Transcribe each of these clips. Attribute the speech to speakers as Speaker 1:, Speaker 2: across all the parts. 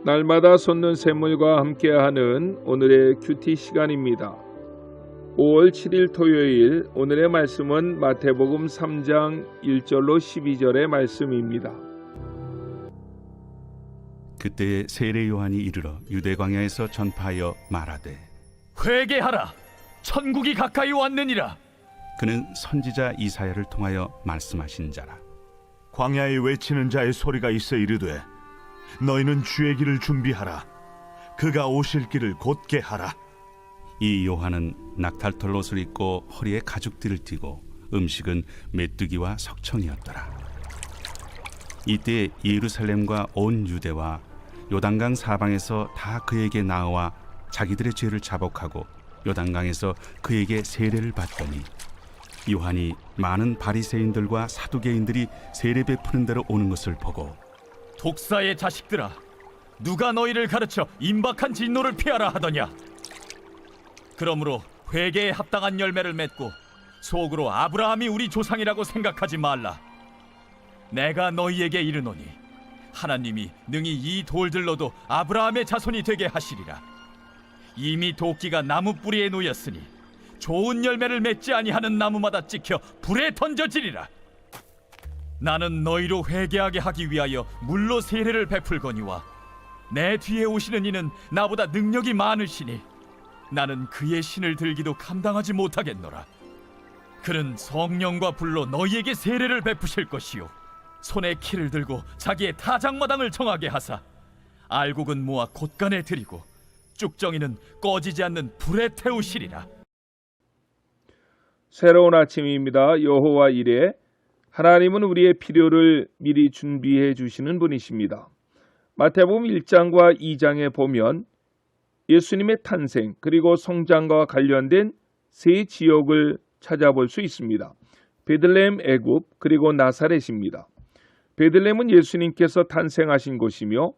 Speaker 1: 날마다 솟는 샘물과 함께하는 오늘의 큐티 시간입니다. 5월 7일 토요일 오늘의 말씀은 마태복음 3장 1절로 12절의 말씀입니다.
Speaker 2: 그때에 세례 요한이 이르러 유대 광야에서 전파하여 말하되
Speaker 3: 회개하라, 천국이 가까이 왔느니라.
Speaker 2: 그는 선지자 이사야를 통하여 말씀하신 자라.
Speaker 4: 광야에 외치는 자의 소리가 있어 이르되 너희는 주의 길을 준비하라, 그가 오실 길을 곧게 하라.
Speaker 2: 이 요한은 낙탈털 옷을 입고 허리에 가죽띠를 띠고 음식은 메뚜기와 석청이었더라. 이때 예루살렘과 온 유대와 요단강 사방에서 다 그에게 나와 자기들의 죄를 자복하고 요단강에서 그에게 세례를 받더니 요한이 많은 바리새인들과 사두개인들이 세례 베푸는 데로 오는 것을 보고
Speaker 3: 독사의 자식들아, 누가 너희를 가르쳐 임박한 진노를 피하라 하더냐? 그러므로 회개에 합당한 열매를 맺고 속으로 아브라함이 우리 조상이라고 생각하지 말라. 내가 너희에게 이르노니 하나님이 능히 이 돌들로도 아브라함의 자손이 되게 하시리라. 이미 도끼가 나무 뿌리에 놓였으니 좋은 열매를 맺지 아니하는 나무마다 찍혀 불에 던져지리라. 나는 너희로 회개하게 하기 위하여 물로 세례를 베풀거니와 내 뒤에 오시는 이는 나보다 능력이 많으시니 나는 그의 신을 들기도 감당하지 못하겠노라. 그는 성령과 불로 너희에게 세례를 베푸실 것이요 손에 키를 들고 자기의 타작마당을 정하게 하사 알곡은 모아 곳간에 들이고 쭉정이는 꺼지지 않는 불에 태우시리라.
Speaker 1: 새로운 아침입니다. 여호와 이레, 하나님은 우리의 필요를 미리 준비해 주시는 분이십니다. 마태복음 1장과 2장에 보면 예수님의 탄생 그리고 성장과 관련된 세 지역을 찾아볼 수 있습니다. 베들레헴, 애굽, 그리고 나사렛입니다. 베들레헴은 예수님께서 탄생하신 곳이며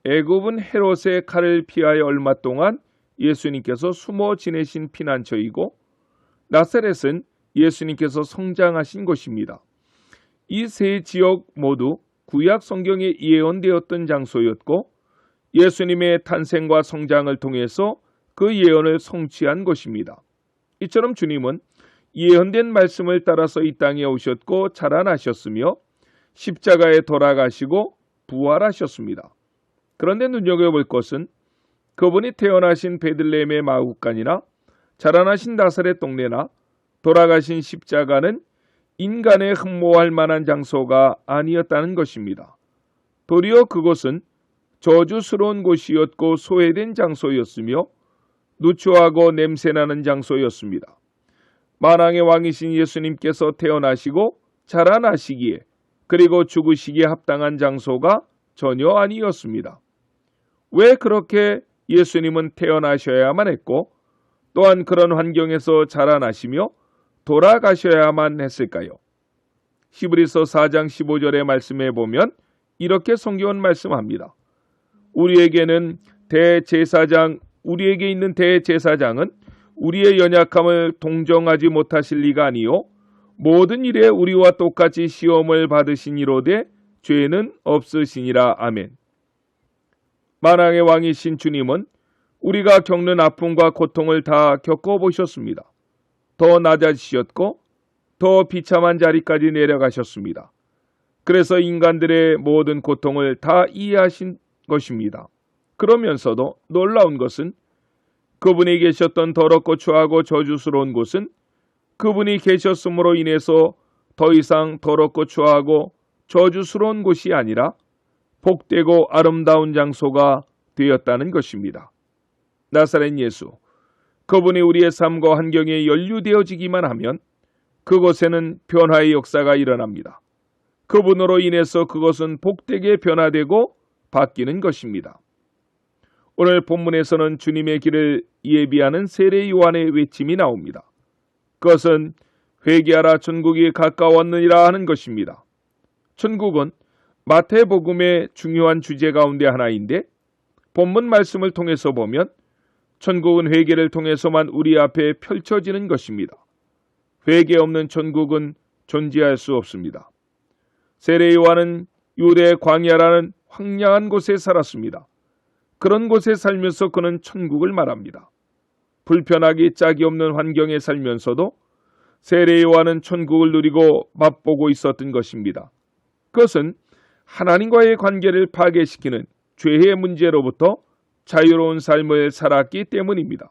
Speaker 1: 애굽은 헤롯의 칼을 피하여 얼마 동안 예수님께서 숨어 지내신 피난처이고 나사렛은 예수님께서 성장하신 곳입니다. 이 세 지역 모두 구약 성경에 예언되었던 장소였고 예수님의 탄생과 성장을 통해서 그 예언을 성취한 것입니다. 이처럼 주님은 예언된 말씀을 따라서 이 땅에 오셨고 자라나셨으며 십자가에 돌아가시고 부활하셨습니다. 그런데 눈여겨볼 것은 그분이 태어나신 베들레헴의 마구간이나 자라나신 나사렛 동네나 돌아가신 십자가는 인간의 흠모할 만한 장소가 아니었다는 것입니다. 도리어 그곳은 저주스러운 곳이었고 소외된 장소였으며 누추하고 냄새나는 장소였습니다. 만왕의 왕이신 예수님께서 태어나시고 자라나시기에 그리고 죽으시기에 합당한 장소가 전혀 아니었습니다. 왜 그렇게 예수님은 태어나셔야만 했고 또한 그런 환경에서 자라나시며 돌아가셔야만 했을까요? 히브리서 4장 15절의 말씀에 보면 이렇게 성경은 말씀합니다. 우리에게 있는 대제사장은 우리의 연약함을 동정하지 못하실 리가 아니요 모든 일에 우리와 똑같이 시험을 받으시니로되 죄는 없으시니라. 아멘. 만왕의 왕이신 주님은 우리가 겪는 아픔과 고통을 다 겪어보셨습니다. 더 낮아지셨고 더 비참한 자리까지 내려가셨습니다. 그래서 인간들의 모든 고통을 다 이해하신 것입니다. 그러면서도 놀라운 것은 그분이 계셨던 더럽고 추하고 저주스러운 곳은 그분이 계셨음으로 인해서 더 이상 더럽고 추하고 저주스러운 곳이 아니라 복되고 아름다운 장소가 되었다는 것입니다. 나사렛 예수, 그분이 우리의 삶과 환경에 연루되어지기만 하면 그곳에는 변화의 역사가 일어납니다. 그분으로 인해서 그것은 복되게 변화되고 바뀌는 것입니다. 오늘 본문에서는 주님의 길을 예비하는 세례 요한의 외침이 나옵니다. 그것은 회개하라, 천국이 가까웠느니라 하는 것입니다. 천국은 마태복음의 중요한 주제 가운데 하나인데 본문 말씀을 통해서 보면 천국은 회개를 통해서만 우리 앞에 펼쳐지는 것입니다. 회개 없는 천국은 존재할 수 없습니다. 세례 요한은 유대 광야라는 황량한 곳에 살았습니다. 그런 곳에 살면서 그는 천국을 말합니다. 불편하기 짝이 없는 환경에 살면서도 세례 요한은 천국을 누리고 맛보고 있었던 것입니다. 그것은 하나님과의 관계를 파괴시키는 죄의 문제로부터 자유로운 삶을 살았기 때문입니다.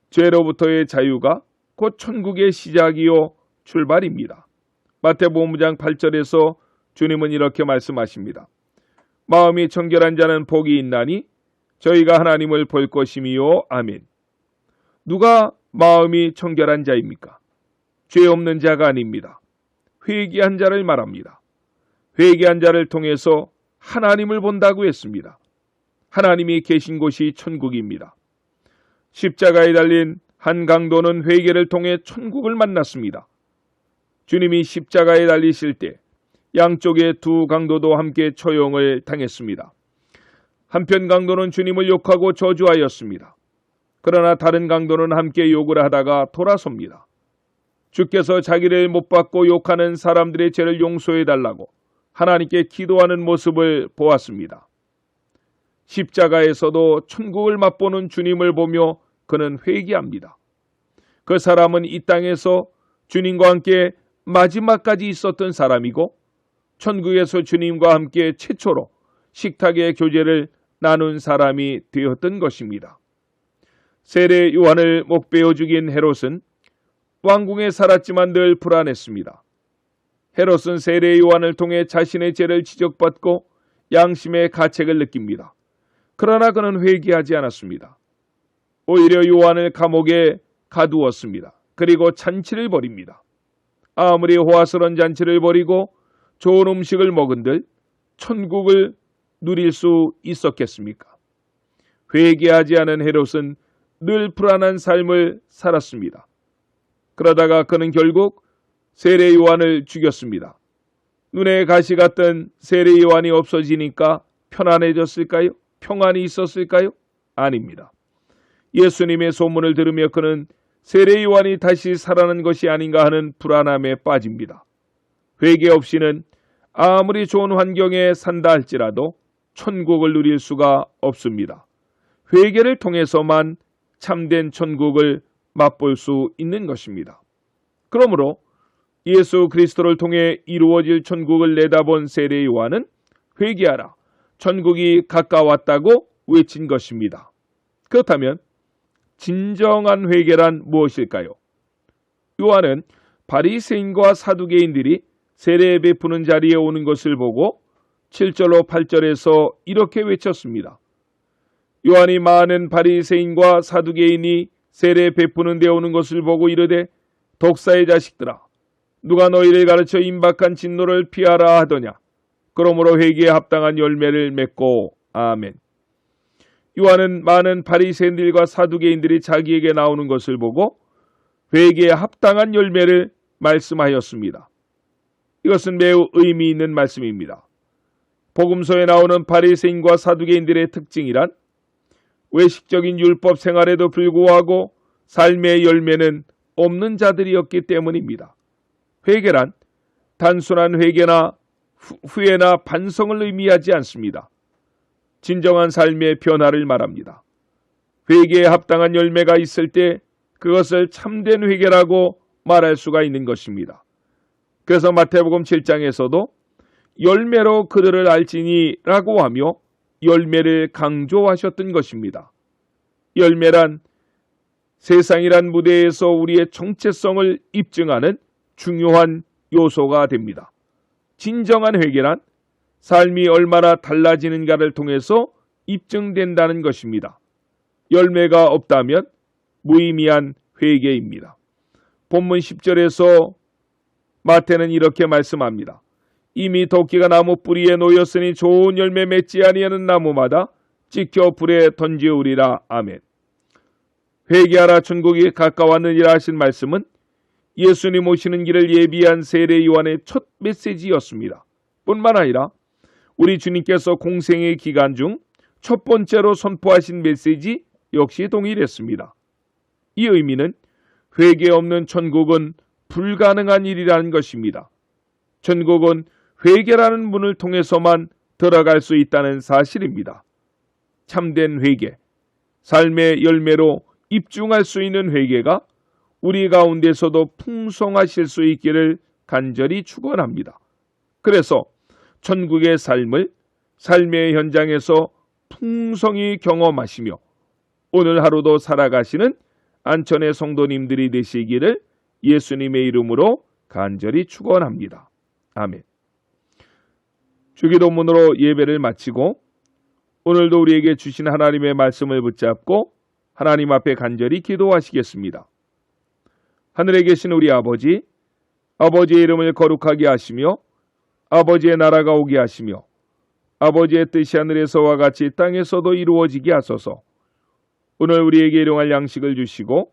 Speaker 1: 죄로부터의 자유가 곧 천국의 시작이요 출발입니다. 마태복음 5장 8절에서 주님은 이렇게 말씀하십니다. 마음이 청결한 자는 복이 있나니 저희가 하나님을 볼 것임이요. 아멘. 누가 마음이 청결한 자입니까? 죄 없는 자가 아닙니다. 회개한 자를 말합니다. 회개한 자를 통해서 하나님을 본다고 했습니다. 하나님이 계신 곳이 천국입니다. 십자가에 달린 한 강도는 회개를 통해 천국을 만났습니다. 주님이 십자가에 달리실 때 양쪽의 두 강도도 함께 처형을 당했습니다. 한편 강도는 주님을 욕하고 저주하였습니다. 그러나 다른 강도는 함께 욕을 하다가 돌아섭니다. 주께서 자기를 못 받고 욕하는 사람들의 죄를 용서해달라고 하나님께 기도하는 모습을 보았습니다. 십자가에서도 천국을 맛보는 주님을 보며 그는 회개합니다. 그 사람은 이 땅에서 주님과 함께 마지막까지 있었던 사람이고 천국에서 주님과 함께 최초로 식탁의 교제를 나눈 사람이 되었던 것입니다. 세례 요한을 목베어 죽인 헤롯은 왕궁에 살았지만 늘 불안했습니다. 헤롯은 세례 요한을 통해 자신의 죄를 지적받고 양심의 가책을 느낍니다. 그러나 그는 회개하지 않았습니다. 오히려 요한을 감옥에 가두었습니다. 그리고 잔치를 벌입니다. 아무리 호화스러운 잔치를 벌이고 좋은 음식을 먹은들 천국을 누릴 수 있었겠습니까? 회개하지 않은 헤롯은 늘 불안한 삶을 살았습니다. 그러다가 그는 결국 세례 요한을 죽였습니다. 눈에 가시 같던 세례 요한이 없어지니까 편안해졌을까요? 평안이 있었을까요? 아닙니다. 예수님의 소문을 들으며 그는 세례 요한이 다시 살아난 것이 아닌가 하는 불안함에 빠집니다. 회개 없이는 아무리 좋은 환경에 산다 할지라도 천국을 누릴 수가 없습니다. 회개를 통해서만 참된 천국을 맛볼 수 있는 것입니다. 그러므로 예수 그리스도를 통해 이루어질 천국을 내다본 세례 요한은 회개하라, 천국이 가까웠다고 외친 것입니다. 그렇다면 진정한 회개란 무엇일까요? 요한은 바리새인과 사두개인들이 세례 베푸는 자리에 오는 것을 보고 7절로 8절에서 이렇게 외쳤습니다. 요한이 많은 바리새인과 사두개인이 세례 베푸는 데 오는 것을 보고 이르되 독사의 자식들아, 누가 너희를 가르쳐 임박한 진노를 피하라 하더냐. 그러므로 회개에 합당한 열매를 맺고. 아멘. 요한은 많은 바리새인들과 사두개인들이 자기에게 나오는 것을 보고 회개에 합당한 열매를 말씀하였습니다. 이것은 매우 의미 있는 말씀입니다. 복음서에 나오는 바리새인과 사두개인들의 특징이란 외식적인 율법 생활에도 불구하고 삶의 열매는 없는 자들이었기 때문입니다. 회개란 단순한 회개나 후회나 반성을 의미하지 않습니다. 진정한 삶의 변화를 말합니다. 회개에 합당한 열매가 있을 때 그것을 참된 회개라고 말할 수가 있는 것입니다. 그래서 마태복음 7장에서도 열매로 그들을 알지니 라고 하며 열매를 강조하셨던 것입니다. 열매란 세상이란 무대에서 우리의 정체성을 입증하는 중요한 요소가 됩니다. 진정한 회개란 삶이 얼마나 달라지는가를 통해서 입증된다는 것입니다. 열매가 없다면 무의미한 회개입니다. 본문 10절에서 마태는 이렇게 말씀합니다. 이미 도끼가 나무 뿌리에 놓였으니 좋은 열매 맺지 아니하는 나무마다 찍혀 불에 던지우리라. 아멘. 회개하라, 천국이 가까웠느니라 하신 말씀은 예수님 오시는 길을 예비한 세례 요한의 첫 메시지였습니다. 뿐만 아니라 우리 주님께서 공생의 기간 중 첫 번째로 선포하신 메시지 역시 동일했습니다. 이 의미는 회개 없는 천국은 불가능한 일이라는 것입니다. 천국은 회개라는 문을 통해서만 들어갈 수 있다는 사실입니다. 참된 회개, 삶의 열매로 입증할 수 있는 회개가 우리 가운데서도 풍성하실 수 있기를 간절히 축원합니다. 그래서 천국의 삶을 삶의 현장에서 풍성히 경험하시며 오늘 하루도 살아가시는 안천의 성도님들이 되시기를 예수님의 이름으로 간절히 축원합니다. 아멘. 주기도문으로 예배를 마치고 오늘도 우리에게 주신 하나님의 말씀을 붙잡고 하나님 앞에 간절히 기도하시겠습니다. 하늘에 계신 우리 아버지, 아버지의 이름을 거룩하게 하시며 아버지의 나라가 오게 하시며 아버지의 뜻이 하늘에서와 같이 땅에서도 이루어지게 하소서. 오늘 우리에게 일용할 양식을 주시고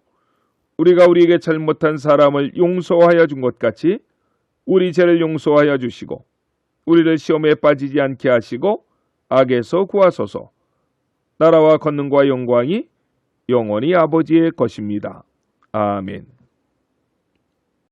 Speaker 1: 우리가 우리에게 잘못한 사람을 용서하여 준 것 같이 우리 죄를 용서하여 주시고 우리를 시험에 빠지지 않게 하시고 악에서 구하소서. 나라와 권능과 영광이 영원히 아버지의 것입니다. 아멘.